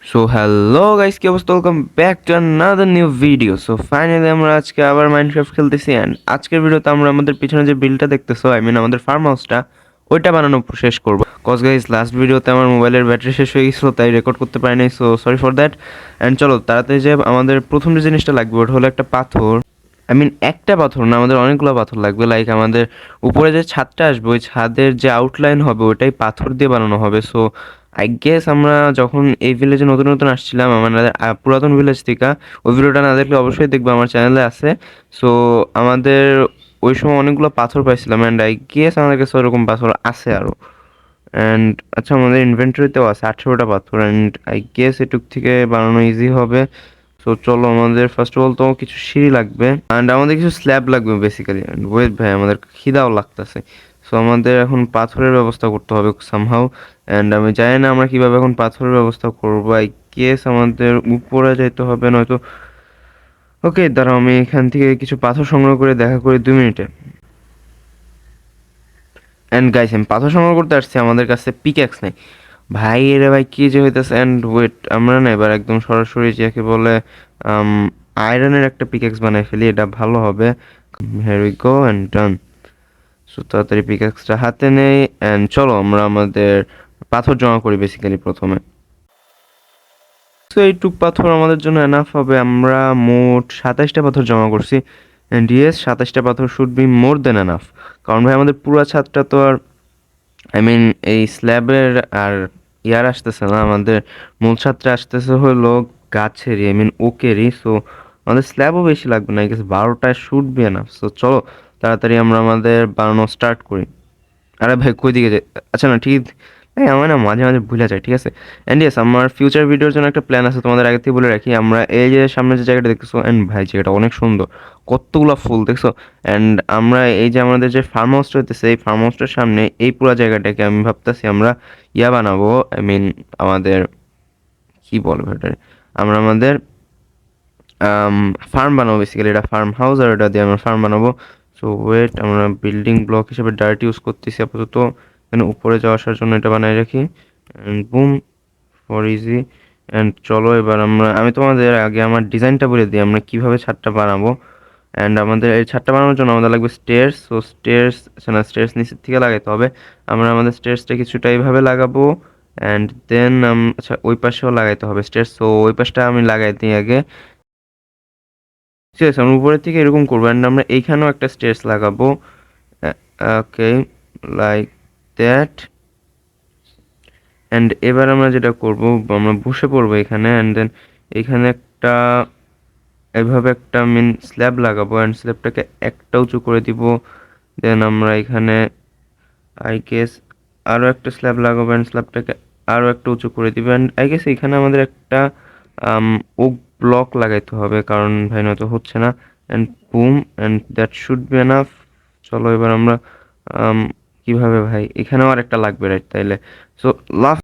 So hello guys, কি অবস্থা? Welcome back to another new video. So finally আমরা আজকে আবার মাইনক্রাফট খেলতেছি। অ্যান্ড আজকের ভিডিওতে আমরা আমাদের পিছনে যে বিলটা দেখতেছো, আমাদের ফার্ম হাউসটা, ওইটা বানানো শেষ করবো। কজ গাইস, লাস্ট ভিডিওতে আমার মোবাইলের ব্যাটারি শেষ হয়ে গেছিলো, তাই রেকর্ড করতে পারি নাই। So sorry for that. And চলো তাড়াতাড়ি, যে আমাদের প্রথম যে জিনিসটা লাগবে ওটা হলো একটা পাথর। একটা পাথর না, আমাদের অনেকগুলো পাথর লাগবে। লাইক আমাদের উপরে যে ছাদটা আসবে, ওই ছাদের যে আউটলাইন হবে ওটাই পাথর দিয়ে বানানো হবে। সো আই গেস আমরা যখন এই ভিলেজে নতুন নতুন আসছিলাম, আমাদের পুরাতন ভিলেজ থেকে, ওই ভিডিওটা না দেখলে অবশ্যই দেখবো, আমার চ্যানেলে আছে। সো আমাদের ওই সময় অনেকগুলো পাথর পাইছিলাম, অ্যান্ড আই গেস আমাদের কাছে ওরকম পাথর আছে আরও। অ্যান্ড আচ্ছা, আমাদের ইনভেন্টরিতেও আছে 18টা পাথর, অ্যান্ড আই গেস এটুক থেকে বানানো ইজি হবে। তো চলো, আমাদের ফার্স্ট অফ অল তো কিছু সিঁড়ি লাগবে, অ্যান্ড আমাদের কিছু স্ল্যাব লাগবে বেসিক্যালি। অ্যান্ড ওয়েট ভাই, আমাদের খিদাও লাগতেছে। সো আমাদের এখন পাথরের ব্যবস্থা করতে হবে সামহাউ। অ্যান্ড আমি জানি না আমরা কীভাবে এখন পাথরের ব্যবস্থা করবো। আই গেস আমাদের উপরে যেতে হবে, নয়তো ওকে দাঁড়াও, আমি এখান থেকে কিছু পাথর সংগ্রহ করে দেখা করি 2 মিনিটে। অ্যান্ড গাইস, আমি পাথর সংগ্রহ করতে আসছি, আমাদের কাছে পিক্যাক্স নেই ভাই। এরে ভাই কি যে হইতেছে। অ্যান্ড ওয়েট, আমরা না এবার একদম সরাসরি যাকে বলে আয়রনের একটা পিক্যাক্স বানাই ফেলি, এটা ভালো হবে। Here we go and done. So তাড়াতাড়ি পিক্যাক্সটা হাতে নেই, অ্যান্ড চলো আমরা আমাদের পাথর জমা করি বেসিক্যালি প্রথমে। তো এইটুক পাথর আমাদের জন্য এনাফ হবে। আমরা মোট 27টা পাথর জমা করছি, অ্যান্ড ইয়েস, 27টা পাথর should be more than enough. কারণ ভাই আমাদের পুরো ছাদটা তো আর এই স্ল্যাবের আর ইয়ার আসতেছে না, আমাদের মূল ছাত্রে আসতেছে হলো গাছেরই, ওকেরই। সো আমাদের স্ল্যাবও বেশি লাগবে না, গেছে 12টায় শুট বি না। সো চলো তাড়াতাড়ি আমরা আমাদের বানানো স্টার্ট করি। আরে ভাই কই দিকে যাই? আচ্ছা না, ঠিক এই আমার না মাঝে মাঝে ভুলে যায়, ঠিক আছে। অ্যান্ড ইয়েস, আমার ফিউচার ভিডিওর জন্য একটা প্ল্যান আছে, তোমাদের আগে থেকে বলে রাখি। আমরা এই যে সামনে যে জায়গাটা দেখতেছো, অ্যান্ড ভাই জায়গাটা অনেক সুন্দর, কতগুলো ফুল দেখছো। অ্যান্ড আমরা এই যে আমাদের যে ফার্ম হাউসটা হইতেছে, এই ফার্ম হাউসটার সামনে এই পুরো জায়গাটাকে আমি ভাবতেছি আমরা ইয়া বানাবো। আমাদের কি বলবো এটা, আমরা আমাদের ফার্ম বানাবো বেসিক্যালি। এটা ফার্ম হাউস, আর এটা দিয়ে আমরা ফার্ম বানাবো। সো ওয়েট, আমরা বিল্ডিং ব্লক হিসেবে ডার্ট ইউজ করতেছি আপাতত। এখানে উপরে যাওয়া আসার জন্য এটা বানাই রাখি, and broom, for easy. And চলো এবার আমি তোমাদের আগে আমার ডিজাইনটা বলে দিই, আমরা কীভাবে ছাদটা বানাবো। অ্যান্ড আমাদের এই ছাদটা বানানোর জন্য আমাদের লাগবে স্টেয়ার্স। সো স্টেয়ার্স, না স্টেয়ার্স নিচের থেকে লাগাইতে হবে। আমরা আমাদের স্টেয়ার্সটা কিছুটা এইভাবে লাগাবো, অ্যান্ড দেন আচ্ছা ওই পাশেও লাগাইতে হবে স্টেয়ার্স। সো ওই পাশটা আমি লাগাই দিই আগে। ঠিক আছে, আমরা উপরের থেকে এরকম করবো, অ্যান্ড আমরা এইখানেও একটা স্টেয়ার্স লাগাবো। ওকে, লাইক দ্যাট। অ্যান্ড এবার আমরা যেটা করব, আমরা বসে পড়বো এখানে, অ্যান্ড দেন এখানে একটা এভাবে একটা স্ল্যাব লাগাবো, অ্যান্ড স্ল্যাবটাকে একটা উঁচু করে দিব। দেন আমরা এখানে আই গেস আরও একটা স্ল্যাব লাগাবো, অ্যান্ড স্ল্যাবটাকে আরও একটা উঁচু করে দিব। অ্যান্ড আই গেস এখানে আমাদের একটা ওক ব্লক লাগাইতে হবে, কারণ ভাই নয়তো হচ্ছে না। And broom, and that should be enough. চলো এবার আমরা কিভাবে ভাই, এখানেও আর একটা লাগবে, রাইট? তাইলে so last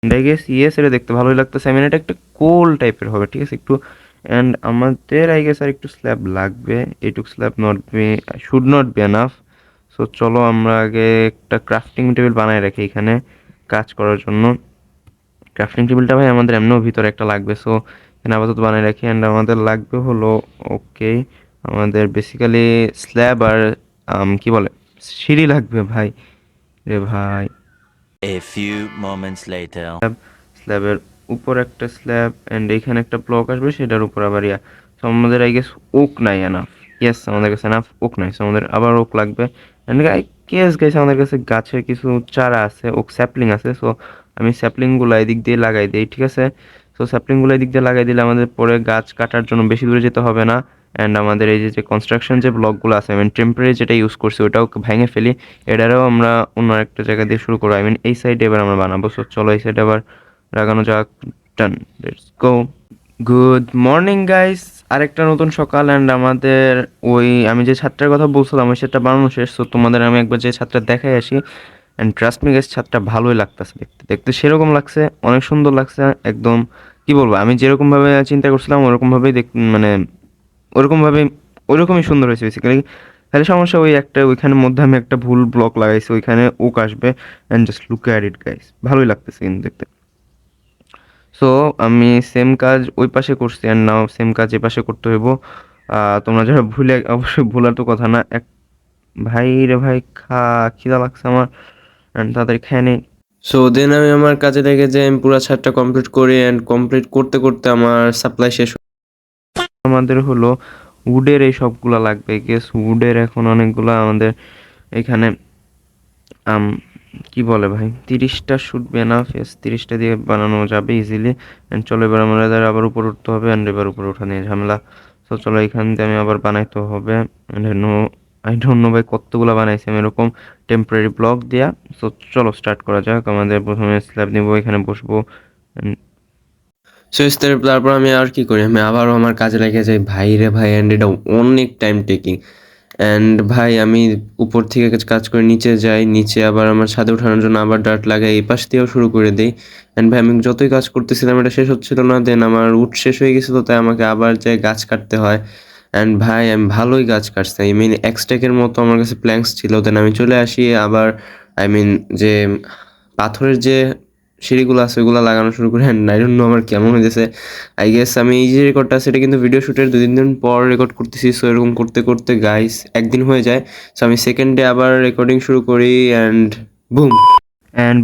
I guess yes, এটা দেখতে ভালোই লাগতেছে। এটা একটা কোল টাইপের হবে, ঠিক আছে একটু। অ্যান্ড আমাদের আই গেস আর একটু স্ল্যাব লাগবে। এইটুক slab not be, should not be enough. So চলো আমরা আগে একটা ক্রাফটিং টেবিল বানাই রাখি এখানে কাজ করার জন্য। ক্রাফটিং টেবিলটা ভাই আমাদের এমনিও ভিতরে একটা লাগবে। সো এখানে আপাতত বানাই রাখি। অ্যান্ড আমাদের লাগবে হলো, ওকে, আমাদের বেসিক্যালি স্ল্যাব আর কি বলে, সিঁড়ি লাগবে ভাই। রে ভাই, A few moments later. স্ল্যাবের উপর একটা স্ল্যাব, অ্যান্ড এইখানে একটা ব্লক আসবে, সেটার উপর আবার ইয়া। সো আমাদের আই গেস ওক নাই এনাফ। ইয়েস, আমাদের কাছে এনাফ ওক নাই, সো আমাদের আবার ওক লাগবে। অ্যান্ড আই গেস গাইস আমাদের কাছে গাছের কিছু চারা আছে, ওক স্যাপলিং আছে। সো আমি স্যাপলিংগুলো এদিক দিয়ে লাগাই দিই, ঠিক আছে। সো স্যাপলিংগুলো এদিক দিয়ে লাগাই দিলে আমাদের পরে গাছ কাটার জন্য বেশি দূরে যেতে হবে না। অ্যান্ড আমাদের এই যে কনস্ট্রাকশন যে ব্লকগুলো আছে, টেম্পোরারি যেটা ইউজ করছি ওটাও ভেঙে ফেলি। এটারও আমরা অন্য একটা জায়গা দিয়ে শুরু করবো, এই সাইডে এবার আমরা বানাবো। সো চলো এই সাইডে আবার লাগানো যাক। Done, let's go. Good morning guys, আরেকটা নতুন সকাল। অ্যান্ড আমাদের ওই আমি যে ছাদটার কথা বলছিলাম ওই ছাদটা বানানো শেষ। তো তোমাদের আমি একবার যে ছাদটা দেখাই আসি। অ্যান্ড ট্রাস্ট মি গাইস, ছাদটা ভালোই লাগতেছে, দেখতে দেখতে সেরকম লাগছে, অনেক সুন্দর লাগছে একদম। কি বলবো, আমি যেরকমভাবে চিন্তা করছিলাম ওরকমভাবেই ওরকমভাবে ওইরকমই সুন্দর হয়েছে বেসিক্যালি। খালি সমস্যা ওই একটা, ওইখানের মধ্যে আমি একটা ভুল ব্লক লাগাইছি, ওইখানে ওক আসবে। And just look at it guys, ভালোই লাগতেছে কিন্তু দেখতে। সো আমি সেম কাজ ওই পাশে করছি অ্যান্ড নাও সেম কাজ এ পাশে করতে হইব। তোমরা যারা ভুলে, অবশ্যই ভুলার তো কথা না। ভাই রে ভাই, খিদা লাগছে আমার, অ্যান্ড তাড়াতাড়ি খেয়ে নেই। সো দেন আমি আমার কাজে লেগে যাই, আমি পুরো ছাদটা কমপ্লিট করি অ্যান্ড কমপ্লিট করতে করতে আমার সাপ্লাই শেষ আমাদের হলো উডের এই সবগুলা লাগবে, গেস উডের এখন অনেকগুলা আমাদের এখানে আম কি বলে ভাই, 30টা শুট না ফেস 30টা দিয়ে বানানো যাবে ইজিলি। অ্যান্ড চলো এবার আমাদের আবার উপর উঠতে হবে, অ্যান্ড এবার উপর ওঠা নিয়ে ঝামেলা। তো চলো এখান দিয়ে আমি আবার বানাইতে হবে। আই ডোন্ট নো ভাই কতগুলা বানাইছি আমি এরকম টেম্পোরারি ব্লক দিয়া। তো চলো স্টার্ট করা যাক। আমাদের প্রথমে স্ল্যাব নিব, এখানে বসবো। and সো তারপর আমি আর কি করি, আমি আবারও আমার কাজে লেগে যাই ভাই রে ভাই, অ্যান্ড এটা অনেক টাইম টেকিং। অ্যান্ড ভাই আমি উপর থেকে কাজ করে নিচে যাই, নিচে আবার আমার ছাদে ওঠানোর জন্য আবার ডার্ট লাগাই, এই পাশ দিয়েও শুরু করে দিই। অ্যান্ড ভাই আমি যতই কাজ করতেছিলাম এটা শেষ হচ্ছিল না, দেন আমার উড শেষ হয়ে গেছিলো, তাই আমাকে আবার যাই গাছ কাটতে হয়। অ্যান্ড ভাই আমি ভালোই গাছ কাটছি, আই মিন এক্সটেকের মতো আমার কাছে প্ল্যাঙ্কস ছিল। দেন আমি চলে আসি আবার, আই মিন যে পাথরের যে সিঁড়িগুলো আছে ওইগুলো লাগানো শুরু করি। অ্যান্ড আই ডোন্ট নো আমার কেমন হয়েছে, আই গেস আমি এই যে রেকর্ডটা সেটা কিন্তু ভিডিও শ্যুটের 2-3 দিন পর রেকর্ড করতেছি। সো এরকম করতে করতে গাইস একদিন হয়ে যায়। সো আমি সেকেন্ড ডে আবার রেকর্ডিং শুরু করি and broom.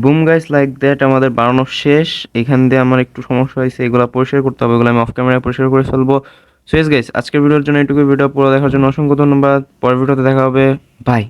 Broom guys, like that আমাদের বানানো শেষ। এখান দিয়ে আমার একটু সমস্যা হয়েছে, এগুলো পরিষ্কার করতে হবে, এগুলো আমি অফ ক্যামেরায় পরিষ্কার করে ফেলবো। সো গাইস, আজকের ভিডিওর জন্য এটুকু। ভিডিও পুরো দেখার জন্য অসংখ্য ধন্যবাদ। পরের ভিডিওতে দেখা হবে, বাই।